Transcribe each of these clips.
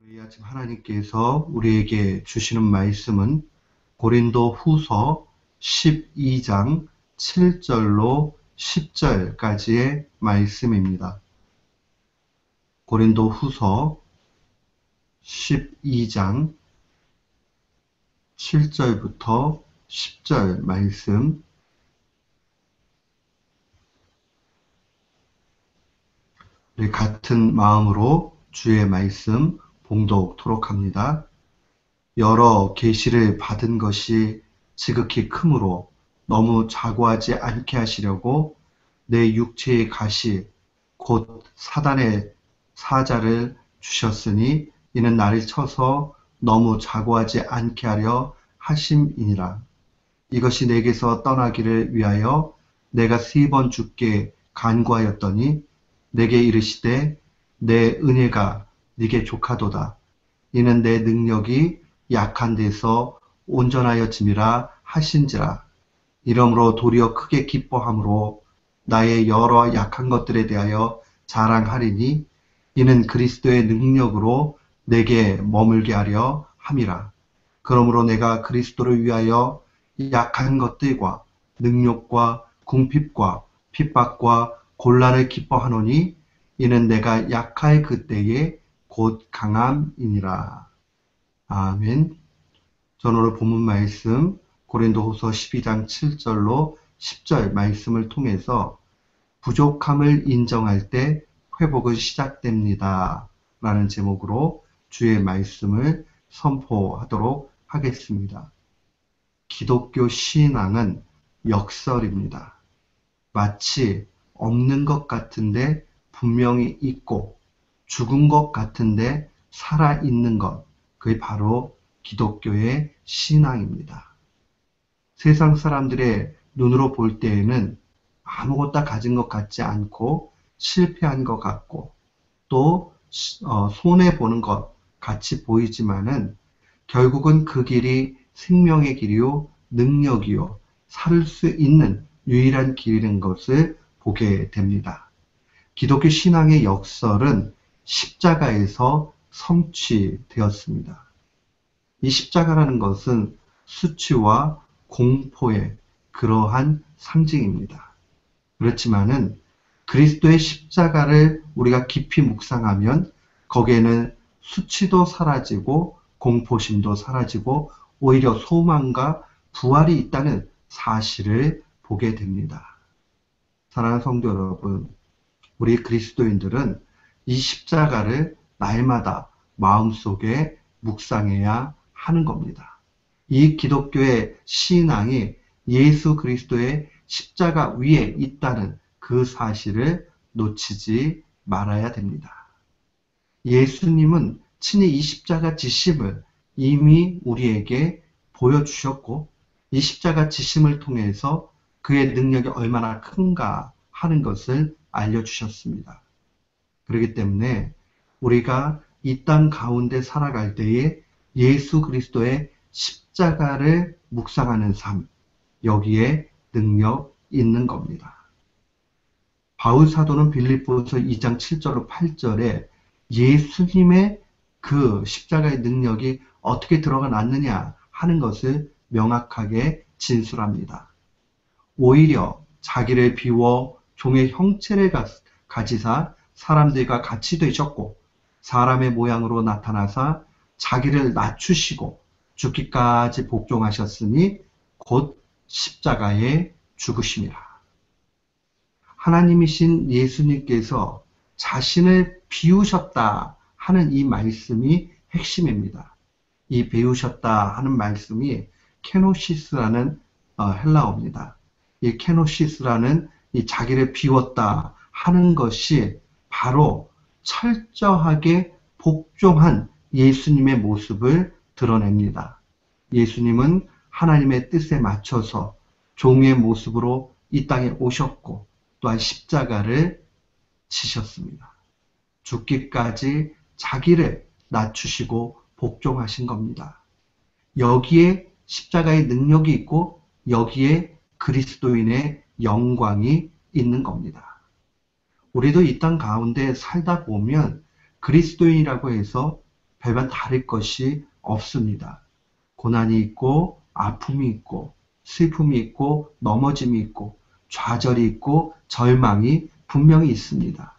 우리 아침 하나님께서 우리에게 주시는 말씀은 고린도 후서 12장 7절로 10절까지의 말씀입니다. 고린도 후서 12장 7절부터 10절 말씀, 우리 같은 마음으로 주의 말씀 봉독토록 합니다. 여러 계시를 받은 것이 지극히 크므로 너무 자고하지 않게 하시려고 내 육체의 가시 곧 사단의 사자를 주셨으니 이는 나를 쳐서 너무 자고하지 않게 하려 하심이니라. 이것이 내게서 떠나기를 위하여 내가 3번 주께 간구하였더니 내게 이르시되 내 은혜가 네게 족하도다. 이는 내 능력이 약한 데서 온전하여짐이라 하신지라. 이러므로 도리어 크게 기뻐함으로 나의 여러 약한 것들에 대하여 자랑하리니 이는 그리스도의 능력으로 내게 머물게 하려 함이라. 그러므로 내가 그리스도를 위하여 약한 것들과 능욕과 궁핍과 핍박과 곤란을 기뻐하노니 이는 내가 약할 그때에 곧 강함이니라. 아멘. 저는 오늘 본문 말씀 고린도후서 12장 7절로 10절 말씀을 통해서 부족함을 인정할 때 회복은 시작됩니다 라는 제목으로 주의 말씀을 선포하도록 하겠습니다. 기독교 신앙은 역설입니다. 마치 없는 것 같은데 분명히 있고 죽은 것 같은데 살아있는 것, 그게 바로 기독교의 신앙입니다. 세상 사람들의 눈으로 볼 때에는 아무것도 가진 것 같지 않고 실패한 것 같고 또 손해보는 것 같이 보이지만은 결국은 그 길이 생명의 길이요 능력이요 살 수 있는 유일한 길인 것을 보게 됩니다. 기독교 신앙의 역설은 십자가에서 성취되었습니다. 이 십자가라는 것은 수치와 공포의 그러한 상징입니다. 그렇지만은 그리스도의 십자가를 우리가 깊이 묵상하면 거기에는 수치도 사라지고 공포심도 사라지고 오히려 소망과 부활이 있다는 사실을 보게 됩니다. 사랑하는 성도 여러분, 우리 그리스도인들은 이 십자가를 날마다 마음속에 묵상해야 하는 겁니다. 이 기독교의 신앙이 예수 그리스도의 십자가 위에 있다는 그 사실을 놓치지 말아야 됩니다. 예수님은 친히 이 십자가 지심을 이미 우리에게 보여주셨고 이 십자가 지심을 통해서 그의 능력이 얼마나 큰가 하는 것을 알려주셨습니다. 그렇기 때문에 우리가 이 땅 가운데 살아갈 때에 예수 그리스도의 십자가를 묵상하는 삶, 여기에 능력 있는 겁니다. 바울 사도는 빌립보서 2장 7절로 8절에 예수님의 그 십자가의 능력이 어떻게 들어가 났느냐 하는 것을 명확하게 진술합니다. 오히려 자기를 비워 종의 형체를 가지사 사람들과 같이 되셨고 사람의 모양으로 나타나사 자기를 낮추시고 죽기까지 복종하셨으니 곧 십자가에 죽으심이라. 하나님이신 예수님께서 자신을 비우셨다 하는 이 말씀이 핵심입니다. 이 비우셨다 하는 말씀이 케노시스라는 헬라어입니다. 이 케노시스라는 이 자기를 비웠다 하는 것이 바로 철저하게 복종한 예수님의 모습을 드러냅니다. 예수님은 하나님의 뜻에 맞춰서 종의 모습으로 이 땅에 오셨고 또한 십자가를 지셨습니다. 죽기까지 자기를 낮추시고 복종하신 겁니다. 여기에 십자가의 능력이 있고 여기에 그리스도인의 영광이 있는 겁니다. 우리도 이 땅 가운데 살다 보면 그리스도인이라고 해서 별반 다를 것이 없습니다. 고난이 있고 아픔이 있고 슬픔이 있고 넘어짐이 있고 좌절이 있고 절망이 분명히 있습니다.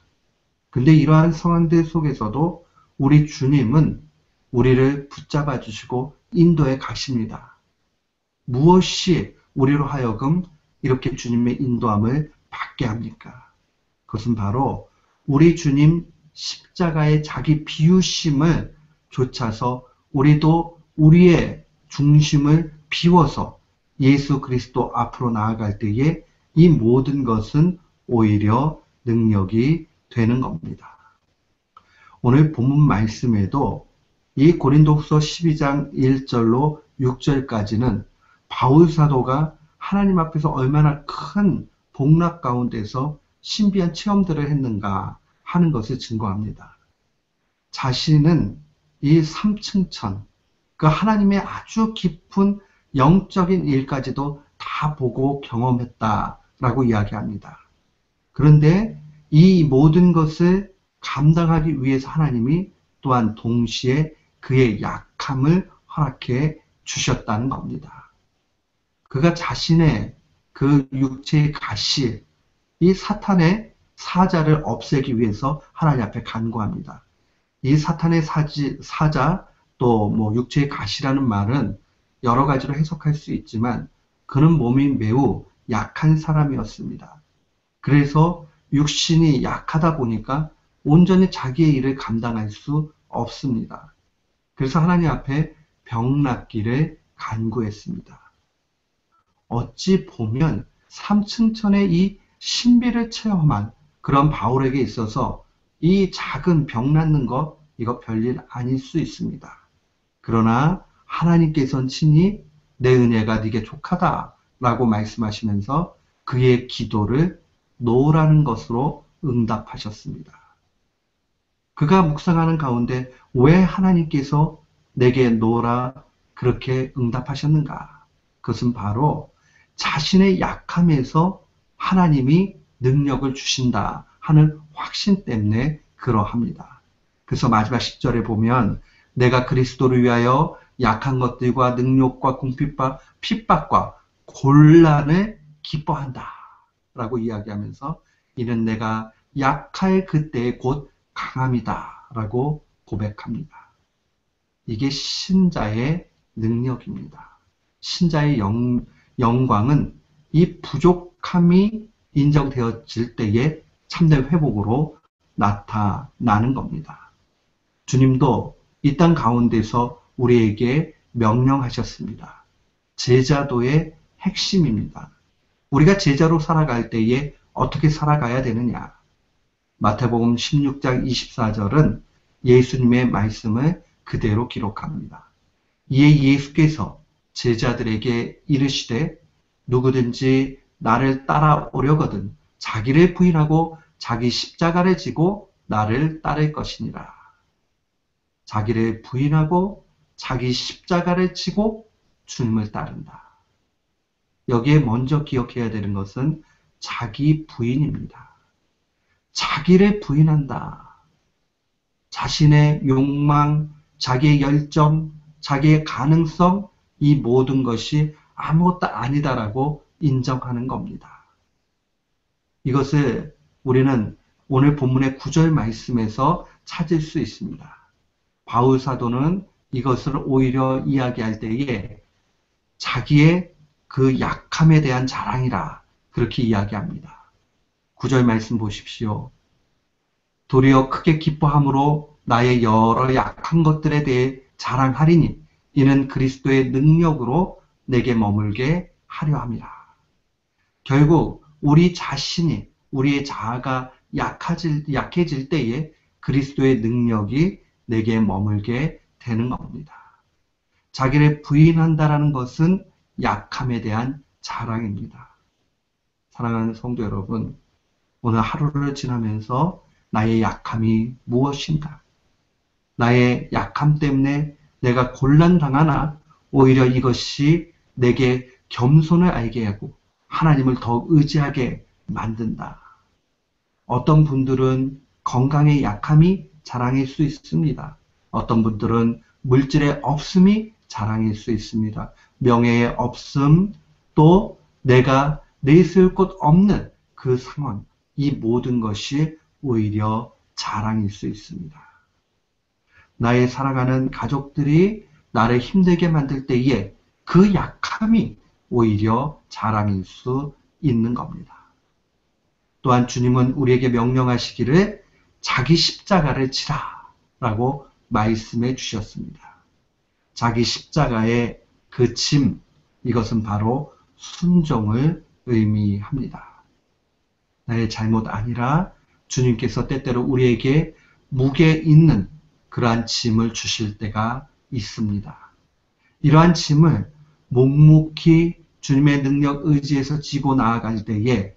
근데 이러한 상황들 속에서도 우리 주님은 우리를 붙잡아 주시고 인도해 가십니다. 무엇이 우리로 하여금 이렇게 주님의 인도함을 받게 합니까? 그것은 바로 우리 주님 십자가의 자기 비우심을 좇아서 우리도 우리의 중심을 비워서 예수 그리스도 앞으로 나아갈 때에 이 모든 것은 오히려 능력이 되는 겁니다. 오늘 본문 말씀에도 이 고린도후서 12장 1절로 6절까지는 바울 사도가 하나님 앞에서 얼마나 큰 복락 가운데서 신비한 체험들을 했는가 하는 것을 증거합니다. 자신은 이 삼층천, 그 하나님의 아주 깊은 영적인 일까지도 다 보고 경험했다라고 이야기합니다. 그런데 이 모든 것을 감당하기 위해서 하나님이 또한 동시에 그의 약함을 허락해 주셨다는 겁니다. 그가 자신의 그 육체의 가시, 이 사탄의 사자를 없애기 위해서 하나님 앞에 간구합니다. 이 사탄의 사자, 또 뭐 육체의 가시라는 말은 여러 가지로 해석할 수 있지만 그는 몸이 매우 약한 사람이었습니다. 그래서 육신이 약하다 보니까 온전히 자기의 일을 감당할 수 없습니다. 그래서 하나님 앞에 병낫기를 간구했습니다. 어찌 보면 삼층천의 이 신비를 체험한 그런 바울에게 있어서 이 작은 병 낫는 것, 이거 별일 아닐 수 있습니다. 그러나 하나님께서는 친히 내 은혜가 네게 족하다 라고 말씀하시면서 그의 기도를 노라는 것으로 응답하셨습니다. 그가 묵상하는 가운데 왜 하나님께서 내게 노라 그렇게 응답하셨는가? 그것은 바로 자신의 약함에서 하나님이 능력을 주신다 하는 확신 때문에 그러합니다. 그래서 마지막 10절에 보면 내가 그리스도를 위하여 약한 것들과 능욕과 궁핍과 핍박과 곤란을 기뻐한다 라고 이야기하면서 이는 내가 약할 그때의 곧 강함이다 라고 고백합니다. 이게 신자의 능력입니다. 신자의 영광은 이 부족함이 인정되어질 때에 참된 회복으로 나타나는 겁니다. 주님도 이 땅 가운데서 우리에게 명령하셨습니다. 제자도의 핵심입니다. 우리가 제자로 살아갈 때에 어떻게 살아가야 되느냐? 마태복음 16장 24절은 예수님의 말씀을 그대로 기록합니다. 이에 예수께서 제자들에게 이르시되 누구든지 나를 따라오려거든 자기를 부인하고 자기 십자가를 지고 나를 따를 것이니라. 자기를 부인하고 자기 십자가를 지고 주님을 따른다. 여기에 먼저 기억해야 되는 것은 자기 부인입니다. 자기를 부인한다. 자신의 욕망, 자기의 열정, 자기의 가능성, 이 모든 것이 아무것도 아니다라고 인정하는 겁니다. 이것을 우리는 오늘 본문의 9절 말씀에서 찾을 수 있습니다. 바울 사도는 이것을 오히려 이야기할 때에 자기의 그 약함에 대한 자랑이라 그렇게 이야기합니다. 9절 말씀 보십시오. 도리어 크게 기뻐함으로 나의 여러 약한 것들에 대해 자랑하리니 이는 그리스도의 능력으로 내게 머물게 하려 함이라. 결국 우리 자신이 우리의 자아가 약해질 때에 그리스도의 능력이 내게 머물게 되는 겁니다. 자기를 부인한다라는 것은 약함에 대한 자랑입니다. 사랑하는 성도 여러분, 오늘 하루를 지나면서 나의 약함이 무엇인가? 나의 약함 때문에 내가 곤란당하나 오히려 이것이 내게 겸손을 알게 하고 하나님을 더 의지하게 만든다. 어떤 분들은 건강의 약함이 자랑일 수 있습니다. 어떤 분들은 물질의 없음이 자랑일 수 있습니다. 명예의 없음, 또 내가 내세울 곳 없는 그 상황, 이 모든 것이 오히려 자랑일 수 있습니다. 나의 사랑하는 가족들이 나를 힘들게 만들 때에 그 약함이 오히려 자랑일 수 있는 겁니다. 또한 주님은 우리에게 명령하시기를 자기 십자가를 지라 라고 말씀해 주셨습니다. 자기 십자가의 그 짐, 이것은 바로 순종을 의미합니다. 나의 잘못 아니라 주님께서 때때로 우리에게 무게 있는 그러한 짐을 주실 때가 있습니다. 이러한 짐을 묵묵히 주님의 능력 의지에서 지고 나아갈 때에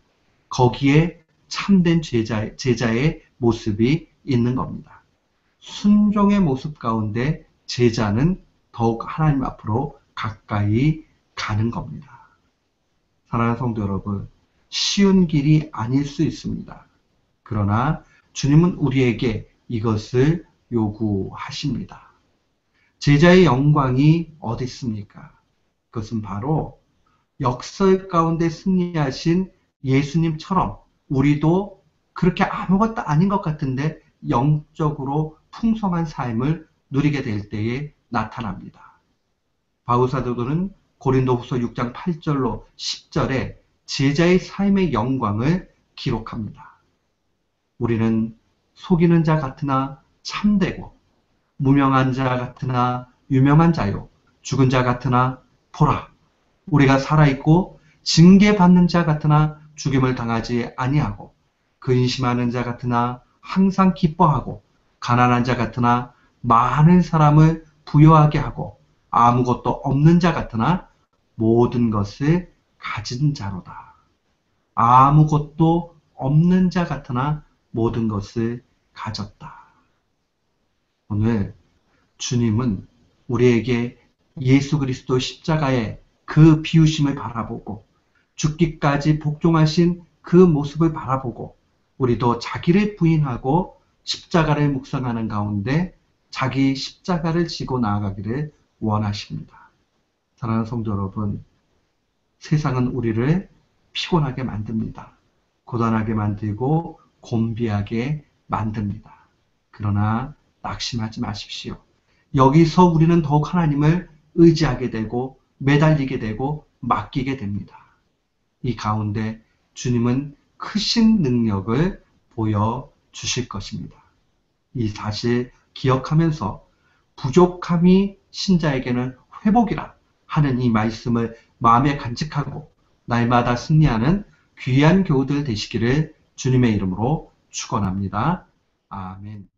거기에 참된 제자의 모습이 있는 겁니다. 순종의 모습 가운데 제자는 더욱 하나님 앞으로 가까이 가는 겁니다. 사랑하는 성도 여러분, 쉬운 길이 아닐 수 있습니다. 그러나 주님은 우리에게 이것을 요구하십니다. 제자의 영광이 어디 있습니까? 그것은 바로 역설 가운데 승리하신 예수님처럼 우리도 그렇게 아무것도 아닌 것 같은데 영적으로 풍성한 삶을 누리게 될 때에 나타납니다. 바울사도는 고린도후서 6장 8절로 10절에 제자의 삶의 영광을 기록합니다. 우리는 속이는 자 같으나 참되고 무명한 자 같으나 유명한 자요 죽은 자 같으나 보라 우리가 살아있고 징계받는 자 같으나 죽임을 당하지 아니하고 근심하는 자 같으나 항상 기뻐하고 가난한 자 같으나 많은 사람을 부유하게 하고 아무것도 없는 자 같으나 모든 것을 가진 자로다. 아무것도 없는 자 같으나 모든 것을 가졌다. 오늘 주님은 우리에게 예수 그리스도 십자가의 그 비우심을 바라보고 죽기까지 복종하신 그 모습을 바라보고 우리도 자기를 부인하고 십자가를 묵상하는 가운데 자기 십자가를 지고 나아가기를 원하십니다. 사랑하는 성도 여러분, 세상은 우리를 피곤하게 만듭니다. 고단하게 만들고 곤비하게 만듭니다. 그러나 낙심하지 마십시오. 여기서 우리는 더욱 하나님을 의지하게 되고 매달리게 되고 맡기게 됩니다. 이 가운데 주님은 크신 능력을 보여주실 것입니다. 이 사실 기억하면서 부족함이 신자에게는 회복이라 하는 이 말씀을 마음에 간직하고 날마다 승리하는 귀한 교우들 되시기를 주님의 이름으로 축원합니다. 아멘.